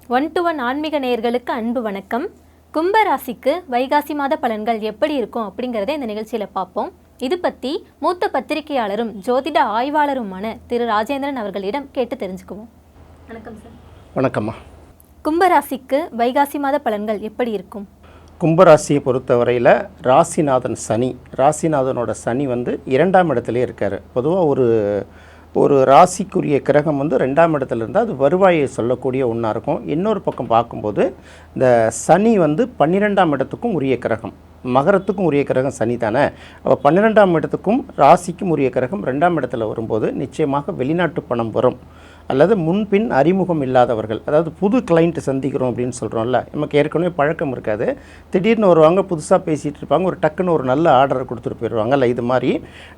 1-to-1 ஆன்மீக நேயர்களுக்கு அன்பு வணக்கம். கும்பராசிக்கு வைகாசி மாத பலன்கள் எப்படி இருக்கும் அப்படிங்கிறத இந்த நிகழ்ச்சியில் பார்ப்போம். இது பற்றி மூத்த பத்திரிகையாளரும் ஜோதிட ஆய்வாளருமான திரு ராஜேந்திரன் அவர்களிடம் கேட்டு தெரிஞ்சுக்குவோம். வணக்கம் சார். வணக்கம்மா. கும்பராசிக்கு வைகாசி மாத பலன்கள் எப்படி இருக்கும்? கும்பராசியை பொறுத்தவரையில் ராசிநாதன் சனி, ராசிநாதனோட சனி வந்து 2ஆம் இடத்துலேயே இருக்கார். பொதுவாக ஒரு ராசிக்குரிய கிரகம் வந்து 2ஆம் இடத்துல இருந்தால் அது வருவாயை சொல்லக்கூடிய ஒன்றா இருக்கும். இன்னொரு பக்கம் பார்க்கும்போது இந்த சனி வந்து 12ஆம் இடத்துக்கும் உரிய கிரகம், மகரத்துக்கும் உரிய கிரகம் சனி தானே. அப்போ 12ஆம் இடத்துக்கும் ராசிக்கும் உரிய கிரகம் 2ஆம் இடத்துல வரும்போது நிச்சயமாக வெளிநாட்டு பணம் வரும். அல்லது முன்பின் அறிமுகம் இல்லாதவர்கள், அதாவது புது கிளைண்ட் சந்திக்கிறோம் அப்படின்னு சொல்கிறோம்ல, நமக்கு ஏற்கனவே பழக்கம் இருக்காது, திடீர்னு வருவாங்க, புதுசாக பேசிகிட்டு இருப்பாங்க, ஒரு டக்குன்னு ஒரு நல்ல ஆர்டரை கொடுத்துட்டு போயிடுவாங்கல்ல. இது மாதிரி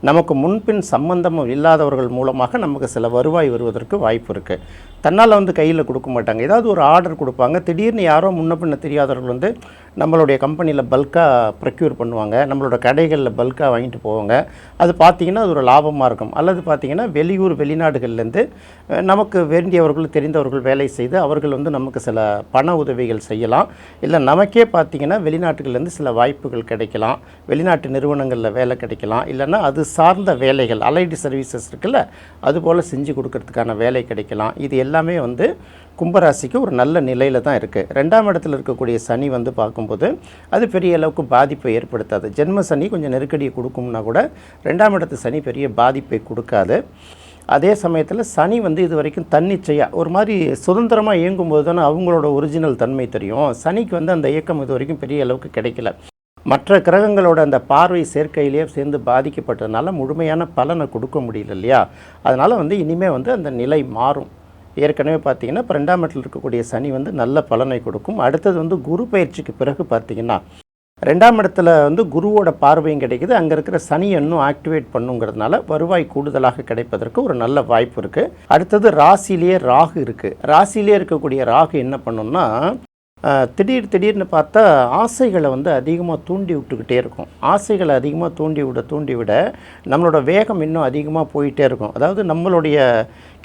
நமக்கு முன்பின் சம்பந்தம் இல்லாதவர்கள் மூலமாக நமக்கு சில வருவாய் வருவதற்கு வாய்ப்பு இருக்குது. தன்னால் வந்து கையில் கொடுக்க மாட்டாங்க, ஏதாவது ஒரு ஆர்டர் கொடுப்பாங்க. திடீர்னு யாரோ முன்ன பின்ன தெரியாதவர்கள் வந்து நம்மளுடைய கம்பெனியில் பல்காக ப்ரொக்யூர் பண்ணுவாங்க, நம்மளோட கடைகளில் பல்காக வாங்கிட்டு போவாங்க. அது பார்த்திங்கன்னா அது ஒரு லாபமாக இருக்கும். அல்லது பார்த்திங்கன்னா வெளியூர் வெளிநாடுகள்லேருந்து நமக்கு வேண்டியவர்கள் தெரிந்தவர்கள் வேலை செய்து அவர்கள் வந்து நமக்கு சில பண உதவிகள் செய்யலாம். இல்லை நமக்கே பார்த்திங்கன்னா வெளிநாட்டுகள்லேருந்து சில வாய்ப்புகள் கிடைக்கலாம், வெளிநாட்டு நிறுவனங்களில் வேலை கிடைக்கலாம். இல்லைன்னா அது சார்ந்த வேலைகள், அலைடு சர்வீசஸ் இருக்குல்ல, அதுபோல் செஞ்சு கொடுக்கறதுக்கான வேலை கிடைக்கலாம். இது எல்லாமே வந்து கும்பராசிக்கு ஒரு நல்ல நிலையில் தான் இருக்குது. 2ஆம் இடத்துல இருக்கக்கூடிய சனி வந்து பார்க்கும்போது அது பெரிய அளவுக்கு பாதிப்பை ஏற்படுத்தாது. ஜென்ம சனி கொஞ்சம் நெருக்கடியை கொடுக்கும்னா கூட 2ஆம் இடத்து சனி பெரிய பாதிப்பை கொடுக்காது. அதே சமயத்தில் சனி வந்து இது வரைக்கும் தன்னிச்சையாக ஒரு மாதிரி சுதந்திரமாக இயங்கும்போது தானே அவங்களோட ஒரிஜினல் தன்மை தெரியும். சனிக்கு வந்து அந்த இயக்கம் இது வரைக்கும் பெரிய அளவுக்கு கிடைக்கல. மற்ற கிரகங்களோட அந்த பார்வை சேர்க்கையிலேயே சேர்ந்து பாதிக்கப்பட்டதுனால முழுமையான பலனை கொடுக்க முடியல இல்லையா. அதனால் வந்து இனிமேல் வந்து அந்த நிலை மாறும். ஏற்கனவே பார்த்திங்கன்னா இப்போ 2ஆம் இடத்தில் இருக்கக்கூடிய சனி வந்து நல்ல பலனை கொடுக்கும். அடுத்தது வந்து குரு பயிற்சிக்கு பிறகு பார்த்திங்கன்னா 2ஆம் இடத்துல வந்து குருவோட பார்வையும் கிடைக்குது, அங்கே இருக்கிற சனி இன்னும் ஆக்டிவேட் பண்ணுங்கிறதுனால வருவாய் கூடுதலாக கிடைப்பதற்கு ஒரு நல்ல வாய்ப்பு இருக்குது. அடுத்தது ராசிலேயே ராகு இருக்குது. ராசிலே இருக்கக்கூடிய ராகு என்ன பண்ணுன்னா திடீர்னு பார்த்தா ஆசைகளை வந்து அதிகமாக தூண்டி விட்டுக்கிட்டே இருக்கும். ஆசைகளை அதிகமாக தூண்டி விட நம்மளோட வேகம் இன்னும் அதிகமாக போயிட்டே இருக்கும். அதாவது நம்மளுடைய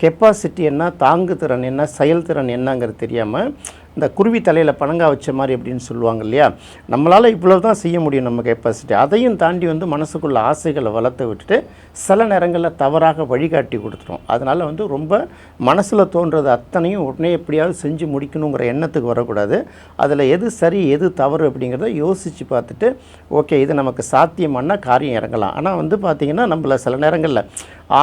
கெப்பாசிட்டி என்ன, தாங்குதிறன் என்ன, செயல்திறன் என்னங்கிறது தெரியாமல் இந்த குருவி தலையில் பணங்கா வச்ச மாதிரி அப்படின்னு சொல்லுவாங்க இல்லையா. நம்மளால் இவ்வளோ தான் செய்ய முடியும் நம்ம கெப்பாசிட்டி, அதையும் தாண்டி வந்து மனசுக்குள்ள ஆசைகளை வளர்த்து விட்டுட்டு சில நேரங்களில் தவறாக வழிகாட்டி கொடுத்துரும். அதனால் வந்து ரொம்ப மனசில் தோன்றது அத்தனையும் உடனே எப்படியாவது செஞ்சு முடிக்கணுங்கிற எண்ணத்துக்கு வரக்கூடாது. அதில் எது சரி எது தவறு அப்படிங்கிறத யோசித்து பார்த்துட்டு ஓகே இது நமக்கு சாத்தியமான காரியம் இறங்கலாம். ஆனால் வந்து பார்த்திங்கன்னா நம்மள சில நேரங்களில்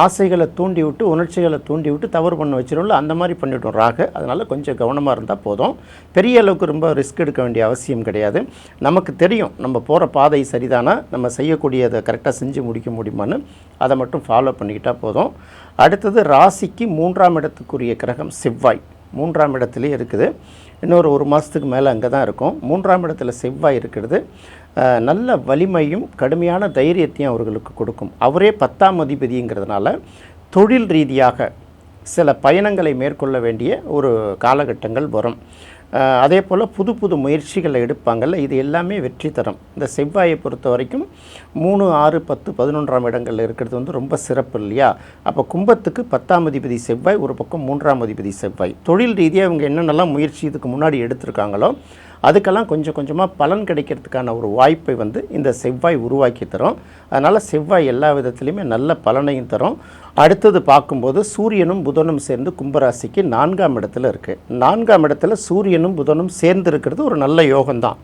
ஆசைகளை தூண்டி விட்டு உணர்ச்சிகளை தூண்டி விட்டு தவறு பண்ண வச்சிடும்ல, அந்த மாதிரி பண்ணிவிட்டோம் ராகு. அதனால் கொஞ்சம் கவனமாக இருந்தால் போதும். பெரிய அளவுக்கு ரொம்ப ரிஸ்க் எடுக்க வேண்டிய அவசியம் கிடையாது. நமக்கு தெரியும் நம்ம போகிற பாதை சரிதானா, நம்ம செய்யக்கூடியதை கரெக்டாக செஞ்சு முடிக்க முடியுமான்னு, அதை மட்டும் ஃபாலோ பண்ணிக்கிட்டால் போதும். அடுத்தது ராசிக்கு 3ஆம் இடத்துக்குரிய கிரகம் செவ்வாய் 3ஆம் இடத்துலேயே இருக்குது. இன்னொரு 1 மாதத்துக்கு மேலே அங்கே தான் இருக்கும். 3ஆம் இடத்துல செவ்வாய் இருக்கிறது நல்ல வலிமையும் கடுமையான தைரியத்தையும் அவர்களுக்கு கொடுக்கும். அவரே 10ஆம் அதிபதிங்கிறதுனால தொழில் ரீதியாக சில பயணங்களை மேற்கொள்ள வேண்டிய ஒரு காலகட்டங்கள் வரும். அதே போல் புது முயற்சிகளை எடுப்பாங்கள்ல, இது எல்லாமே வெற்றி தரும். இந்த செவ்வாயை பொறுத்த வரைக்கும் 3, 6, 10, 11ஆம் இடங்களில் இருக்கிறது வந்து ரொம்ப சிறப்பு இல்லையா. அப்போ கும்பத்துக்கு 10ஆம் அதிபதி செவ்வாய், ஒரு பக்கம் 3ஆம் அதிபதி செவ்வாய். தொழில் ரீதியாக இவங்க என்னென்னலாம் முயற்சி இதுக்கு முன்னாடி எடுத்திருக்காங்களோ அதுக்கெல்லாம் கொஞ்சம் கொஞ்சமாக பலன் கிடைக்கிறதுக்கான ஒரு வாய்ப்பை வந்து இந்த செவ்வாய் உருவாக்கி தரும். அதனால் செவ்வாய் எல்லா விதத்துலையுமே நல்ல பலனையும் தரும். அடுத்தது பார்க்கும்போது சூரியனும் புதனும் சேர்ந்து கும்பராசிக்கு 4ஆம் இடத்துல இருக்குது. 4ஆம் இடத்துல சூரியனும் புதனும் சேர்ந்து இருக்கிறது ஒரு நல்ல யோகம்தான்.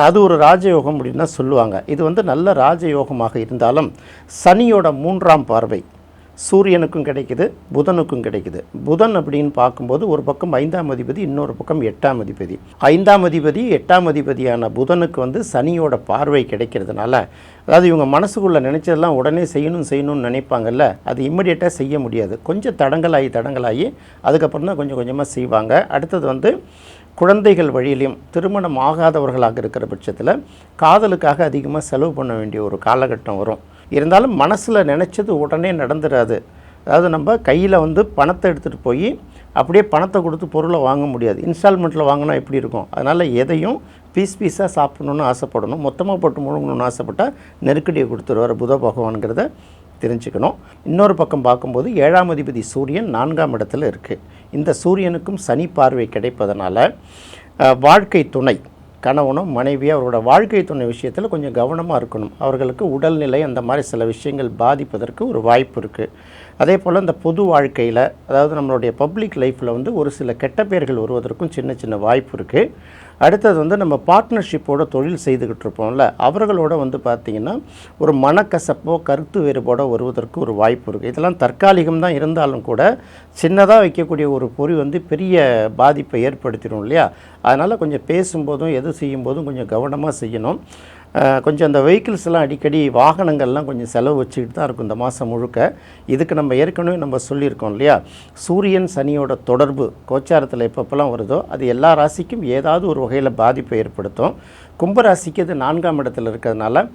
அது ஒரு ராஜயோகம் அப்படின்னு தான் சொல்லுவாங்க. இது வந்து நல்ல ராஜயோகமாக இருந்தாலும் சனியோட 3ஆம் பார்வை சூரியனுக்கும் கிடைக்குது, புதனுக்கும் கிடைக்குது. புதன் அப்படின்னு பார்க்கும்போது ஒரு பக்கம் 5ஆம் அதிபதி, இன்னொரு பக்கம் 8ஆம் அதிபதி. 5ஆம் அதிபதி 8ஆம் அதிபதியான புதனுக்கு வந்து சனியோட பார்வை கிடைக்கிறதுனால, அதாவது இவங்க மனசுக்குள்ளே நினச்சதெல்லாம் உடனே செய்யணும்னு நினைப்பாங்கல்ல, அது இம்மிடியேட்டாக செய்ய முடியாது. கொஞ்சம் தடங்களாகி அதுக்கப்புறம் தான் கொஞ்சம் கொஞ்சமாக செய்வாங்க. அடுத்தது வந்து குழந்தைகள் வழியிலையும் திருமணம் ஆகாதவர்களாக இருக்கிற பட்சத்தில் காதலுக்காக அதிகமாக செலவு பண்ண வேண்டிய ஒரு காலகட்டம் வரும். இருந்தாலும் மனசில் நினச்சது உடனே நடந்துடாது. அதாவது நம்ம கையில் வந்து பணத்தை எடுத்துகிட்டு போய் அப்படியே பணத்தை கொடுத்து பொருளை வாங்க முடியாது. இன்ஸ்டால்மெண்ட்டில் வாங்கினா எப்படி இருக்கும். அதனால் எதையும் பீஸாக சாப்பிடணுன்னு ஆசைப்படணும். மொத்தமாக போட்டு முழுங்கணுன்னு ஆசைப்பட்டால் நெருக்கடியை கொடுத்துருவார் புத பகவான்கிறத தெரிஞ்சுக்கணும். இன்னொரு பக்கம் பார்க்கும்போது 7ஆம் அதிபதி சூரியன் 4ஆம் இடத்துல இருக்குது. இந்த சூரியனுக்கும் சனி பார்வை கிடைப்பதனால வாழ்க்கை துணை கணவனும் மனைவியும் அவரோட வாழ்க்கை துணை விஷயத்தில் கொஞ்சம் கவனமாக இருக்கணும். அவர்களுக்கு உடல்நிலை அந்த மாதிரி சில விஷயங்கள் பாதிப்பதற்கு ஒரு வாய்ப்பு இருக்குது. அதே போல் இந்த பொது வாழ்க்கையில், அதாவது நம்மளுடைய பப்ளிக் லைஃப்பில் வந்து ஒரு சில கெட்ட பெயர்கள் வருவதற்கும் சின்ன சின்ன வாய்ப்பு இருக்குது. அடுத்தது வந்து நம்ம பார்ட்னர்ஷிப்போட தொழில் செய்துக்கிட்டு இருப்போம்ல, அவர்களோட வந்து பார்த்திங்கன்னா ஒரு மனக்கசப்போ கருத்து வேறுபாடோ வருவதற்கு ஒரு வாய்ப்பு இருக்குது. இதெல்லாம் தற்காலிகம் தான் இருந்தாலும் கூட சின்னதாக வைக்கக்கூடிய ஒரு பொறி வந்து பெரிய பாதிப்பை ஏற்படுத்திடும் இல்லையா? அதனால் கொஞ்சம் பேசும்போதும் எது செய்யும்போதும் கொஞ்சம் கவனமாக செய்யணும். கொஞ்சம் அந்த வெஹிக்கிள்ஸ் எல்லாம் அடிக்கடி வாகனங்கள்லாம் கொஞ்சம் செலவு வச்சுக்கிட்டு தான் இருக்கும் இந்த மாதம் முழுக்க. இதுக்கு நம்ம ஏற்கனவே நம்ம சொல்லியிருக்கோம் இல்லையா, சூரியன் சனியோட தொடர்பு கோச்சாரத்தில் எப்பப்பெல்லாம் வருதோ அது எல்லா ராசிக்கும் ஏதாவது ஒரு வகையில் பாதிப்பை ஏற்படுத்தும். கும்பராசிக்கு அது 4ஆம் இடத்துல இருக்கிறதுனால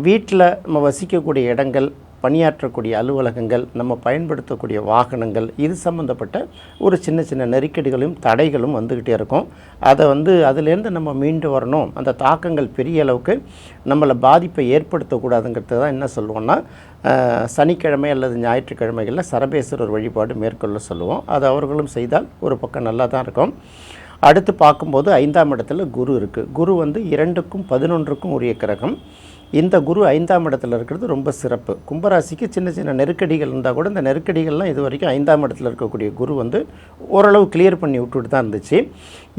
வீட்டில் நம்ம வசிக்கக்கூடிய இடங்கள், பணியாற்றக்கூடிய அலுவலகங்கள், நம்ம பயன்படுத்தக்கூடிய வாகனங்கள், இது சம்மந்தப்பட்ட ஒரு சின்ன சின்ன நெருக்கடிகளும் தடைகளும் வந்துக்கிட்டே இருக்கும். அதை வந்து அதுலேருந்து நம்ம மீண்டு வரணும், அந்த தாக்கங்கள் பெரிய அளவுக்கு நம்மளை பாதிப்பை ஏற்படுத்தக்கூடாதுங்கிறது தான் என்ன சொல்லுவோம்னா, சனிக்கிழமை அல்லது ஞாயிற்றுக்கிழமைகளில் சரபேஸ்வரர் வழிபாடு மேற்கொள்ள சொல்லுவோம். அது அவர்களும் செய்தால் ஒரு பக்கம் நல்லா தான் இருக்கும். அடுத்து பார்க்கும்போது 5ஆம் இடத்துல குரு இருக்குது. குரு வந்து 2க்கும் 11க்கும் உரிய கிரகம். இந்த குரு 5ஆம் இடத்துல இருக்கிறது ரொம்ப சிறப்பு. கும்பராசிக்கு சின்ன சின்ன நெருக்கடிகள் இருந்தால் கூட இந்த நெருக்கடிகள்லாம் இது வரைக்கும் 5ஆம் இடத்துல இருக்கக்கூடிய குரு வந்து ஓரளவு கிளியர் பண்ணி விட்டுட்டு தான் இருந்துச்சு.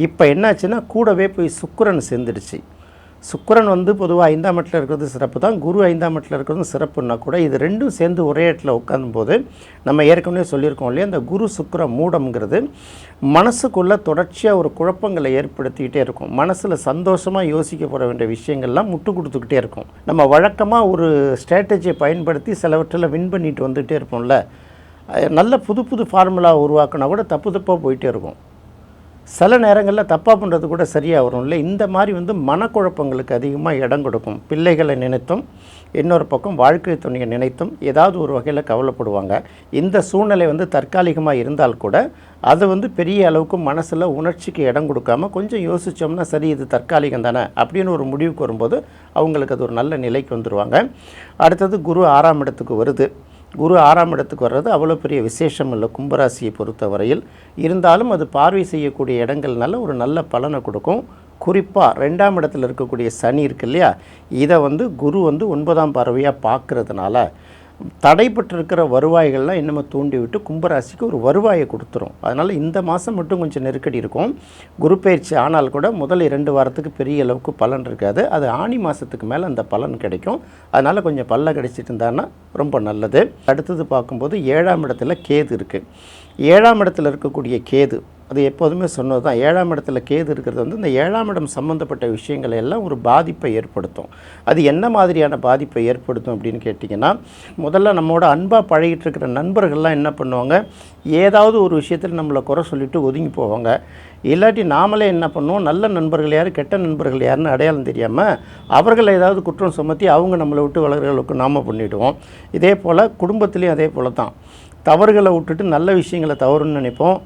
இப்போ என்னாச்சுன்னா கூடவே போய் சுக்கிரன் சேர்ந்துடுச்சு. சுக்கிரன் வந்து பொதுவாக 5ஆம் இடத்துல இருக்கிறது சிறப்பு தான், குரு 5ஆம் இடத்துல இருக்கிறது சிறப்புன்னா கூட இது ரெண்டும் சேர்ந்து ஒரே இடத்துல உட்காரும்போது நம்ம ஏற்கனவே சொல்லியிருக்கோம் இல்லையா, இந்த குரு சுக்கிர மூடம்ங்கிறது மனசுக்குள்ளே தொடர்ச்சியாக ஒரு குழப்பங்களை ஏற்படுத்திக்கிட்டே இருக்கும். மனசில் சந்தோஷமாக யோசிக்கப்பட வேண்டிய விஷயங்கள்லாம் முட்டு கொடுத்துக்கிட்டே இருக்கும். நம்ம வழக்கமாக ஒரு ஸ்ட்ராட்டஜியை பயன்படுத்தி சிலவற்றில் வின் பண்ணிட்டு வந்துகிட்டே இருப்போம்ல, நல்ல புது புது ஃபார்முலா உருவாக்கினா கூட தப்பு தப்பாக போயிட்டே இருக்கும். சில நேரங்களில் தப்பாக பண்ணுறது கூட சரியாக வரும் இல்லை. இந்த மாதிரி வந்து மனக்குழப்பங்களுக்கு அதிகமாக இடம் கொடுக்கும். பிள்ளைகளை நினைத்தும் இன்னொரு பக்கம் வாழ்க்கை துணையை நினைத்தும் ஏதாவது ஒரு வகையில் கவலைப்படுவாங்க. இந்த சூழ்நிலை வந்து தற்காலிகமாக இருந்தால் கூட அது வந்து பெரிய அளவுக்கு மனசில் உணர்ச்சிக்கு இடம் கொடுக்காம கொஞ்சம் யோசித்தோம்னா சரி இது தற்காலிகம் தானே அப்படின்னு ஒரு முடிவுக்கு வரும்போது அவங்களுக்கு அது ஒரு நல்ல நிலைக்கு வந்துடுவாங்க. அடுத்தது குரு 6ஆம் இடத்துக்கு வருது. குரு 6ஆம் இடத்துக்கு வர்றது அவ்வளோ பெரிய விசேஷம் இல்லை கும்பராசியை பொறுத்த வரையில். இருந்தாலும் அது பார்வை செய்யக்கூடிய இடங்கள்னால ஒரு நல்ல பலனை கொடுக்கும். குறிப்பாக 2ஆம் இடத்துல இருக்கக்கூடிய சனி இருக்கு இல்லையா, இதை வந்து குரு வந்து 9ஆம் பார்வையாக பார்க்குறதுனால தடைப்பட்டிருக்கிற வருவாய்கள்லாம் இன்னமும் தூண்டி விட்டு கும்பராசிக்கு ஒரு வருவாயை கொடுத்துரும். அதனால் இந்த மாதம் மட்டும் கொஞ்சம் நெருக்கடி இருக்கும். குரு பயிற்சி ஆனால் கூட முதல் 2 வாரத்துக்கு பெரிய அளவுக்கு பலன் இருக்காது. அது ஆனி மாதத்துக்கு மேலே அந்த பலன் கிடைக்கும். அதனால் கொஞ்சம் பல்ல கிடைச்சிட்டு இருந்தான்னா ரொம்ப நல்லது. அடுத்தது பார்க்கும்போது 7ஆம் இடத்துல கேது இருக்குது. 7ஆம் இடத்துல இருக்கக்கூடிய கேது அது எப்போதுமே சொன்னது தான். 7ஆம் இடத்துல கேது இருக்கிறது வந்து இந்த 7ஆம் இடம் சம்மந்தப்பட்ட விஷயங்களை எல்லாம் ஒரு பாதிப்பை ஏற்படுத்தும். அது என்ன மாதிரியான பாதிப்பை ஏற்படுத்தும் அப்படின்னு கேட்டிங்கன்னா, முதல்ல நம்மளோட அன்பாக பழகிட்டு இருக்கிற நண்பர்கள்லாம் என்ன பண்ணுவாங்க, ஏதாவது ஒரு விஷயத்தில் நம்மளை குறை சொல்லிவிட்டு ஒதுங்கி போவாங்க. இல்லாட்டி நாமளே என்ன பண்ணுவோம், நல்ல நண்பர்கள் யார் கெட்ட நண்பர்கள் யாருன்னு அடையாளம் தெரியாமல் அவர்களை ஏதாவது குற்றம் சுமத்தி அவங்க நம்மளை விட்டு வளர்கிறவர்களுக்கு நாம பண்ணிவிடுவோம். இதே போல் குடும்பத்துலேயும் அதே போல் தான். தவறுகளை விட்டுட்டு நல்ல விஷயங்களை தவறுன்னு நினைப்போம்,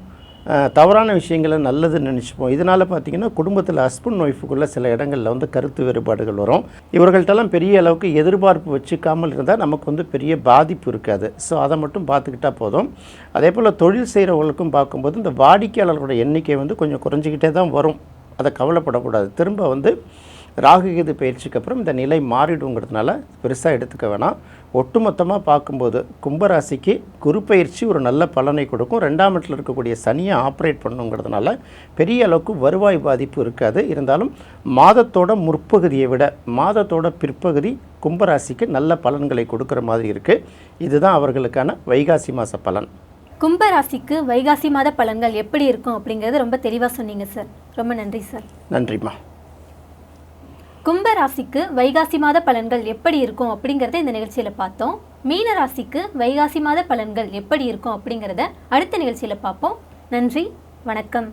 தவறான விஷயங்களை நல்லதுன்னு நினச்சிப்போம். இதனால் பார்த்திங்கன்னா குடும்பத்தில் ஹஸ்பண்ட் ஒய்ஃபுக்குள்ளே சில இடங்களில் வந்து கருத்து வேறுபாடுகள் வரும். இவர்கள்ட்டெல்லாம் பெரிய அளவுக்கு எதிர்பார்ப்பு வச்சுக்காமல் இருந்தால் நமக்கு வந்து பெரிய பாதிப்பு இருக்காது. ஸோ அதை மட்டும் பார்த்துக்கிட்டால் போதும். அதே போல் தொழில் செய்கிறவங்களுக்கும் பார்க்கும்போது இந்த வாடிக்கையாளர்களோட எண்ணிக்கை வந்து கொஞ்சம் குறைஞ்சிக்கிட்டே தான் வரும். அதை கவலைப்படக்கூடாது. திரும்ப வந்து ராகுகேது பயிற்சிக்கு அப்புறம் இந்த நிலை மாறிடுங்கிறதுனால பெருசாக எடுத்துக்க வேணாம். ஒட்டுமொத்தமாக பார்க்கும்போது கும்பராசிக்கு குரு பயிற்சி ஒரு நல்ல பலனை கொடுக்கும். 2ஆம் இடத்துல இருக்கக்கூடிய சனியை ஆப்ரேட் பண்ணுங்கிறதுனால பெரிய அளவுக்கு வருவாய் பாதிப்பு இருக்காது. இருந்தாலும் மாதத்தோட முற்பகுதியை விட மாதத்தோட பிற்பகுதி கும்பராசிக்கு நல்ல பலன்களை கொடுக்குற மாதிரி இருக்குது. இதுதான் அவர்களுக்கான வைகாசி மாத பலன். கும்பராசிக்கு வைகாசி மாத பலன்கள் எப்படி இருக்கும் அப்படிங்கிறது ரொம்ப தெளிவாக சொன்னீங்க சார். ரொம்ப நன்றி சார். நன்றிம்மா. கும்பராசிக்கு வைகாசி மாத பலன்கள் எப்படி இருக்கும் அப்படிங்கிறத இந்த நிகழ்ச்சியில் பார்த்தோம். மீன ராசிக்கு வைகாசி மாத பலன்கள் எப்படி இருக்கும் அப்படிங்கிறத அடுத்த நிகழ்ச்சியில் பார்ப்போம். நன்றி, வணக்கம்.